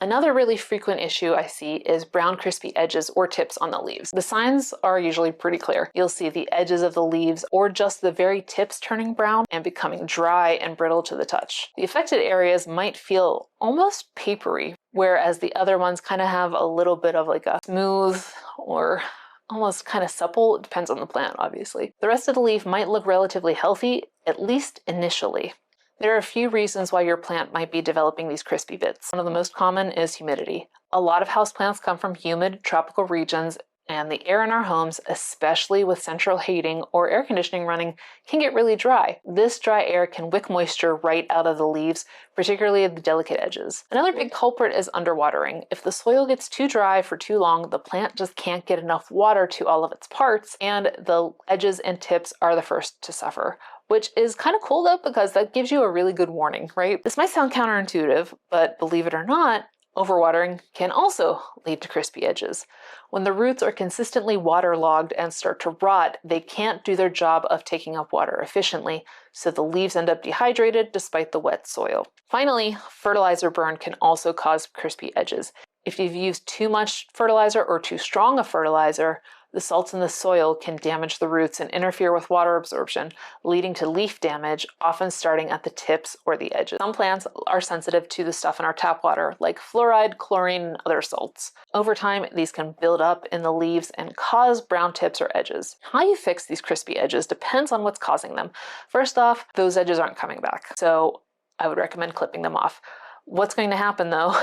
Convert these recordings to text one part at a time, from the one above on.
Another really frequent issue I see is brown crispy edges or tips on the leaves. The signs are usually pretty clear. You'll see the edges of the leaves or just the very tips turning brown and becoming dry and brittle to the touch. The affected areas might feel almost papery, whereas the other ones kind of have a little bit of like a smooth or almost kind of supple. It depends on the plant, obviously. The rest of the leaf might look relatively healthy, at least initially. There are a few reasons why your plant might be developing these crispy bits. One of the most common is humidity. A lot of houseplants come from humid tropical regions, and the air in our homes, especially with central heating or air conditioning running, can get really dry. This dry air can wick moisture right out of the leaves, particularly at the delicate edges. Another big culprit is underwatering. If the soil gets too dry for too long, the plant just can't get enough water to all of its parts, and the edges and tips are the first to suffer. Which is kind of cool though, because that gives you a really good warning, right? This might sound counterintuitive, but believe it or not, overwatering can also lead to crispy edges. When the roots are consistently waterlogged and start to rot, they can't do their job of taking up water efficiently, so the leaves end up dehydrated despite the wet soil. Finally, fertilizer burn can also cause crispy edges. If you've used too much fertilizer or too strong a fertilizer, the salts in the soil can damage the roots and interfere with water absorption, leading to leaf damage, often starting at the tips or the edges. Some plants are sensitive to the stuff in our tap water, like fluoride, chlorine, and other salts. Over time, these can build up in the leaves and cause brown tips or edges. How you fix these crispy edges depends on what's causing them. First off, those edges aren't coming back, so I would recommend clipping them off. What's going to happen though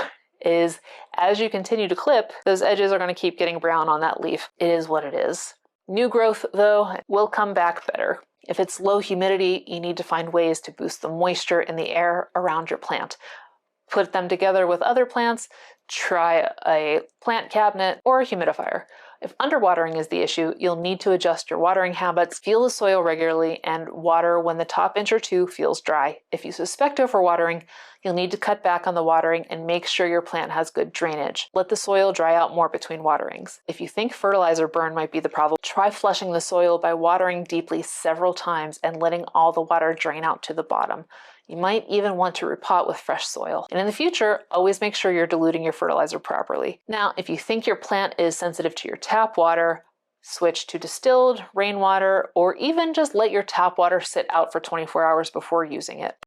is as you continue to clip, those edges are going to keep getting brown on that leaf. It is what it is. New growth, though, will come back better. If it's low humidity, you need to find ways to boost the moisture in the air around your plant. Put them together with other plants, try a plant cabinet or a humidifier. If underwatering is the issue, you'll need to adjust your watering habits, feel the soil regularly, and water when the top inch or two feels dry. If you suspect overwatering, you'll need to cut back on the watering and make sure your plant has good drainage. Let the soil dry out more between waterings. If you think fertilizer burn might be the problem, try flushing the soil by watering deeply several times and letting all the water drain out to the bottom. You might even want to repot with fresh soil. And in the future, always make sure you're diluting your fertilizer properly. Now, if you think your plant is sensitive to your tap water, switch to distilled, rainwater, or even just let your tap water sit out for 24 hours before using it.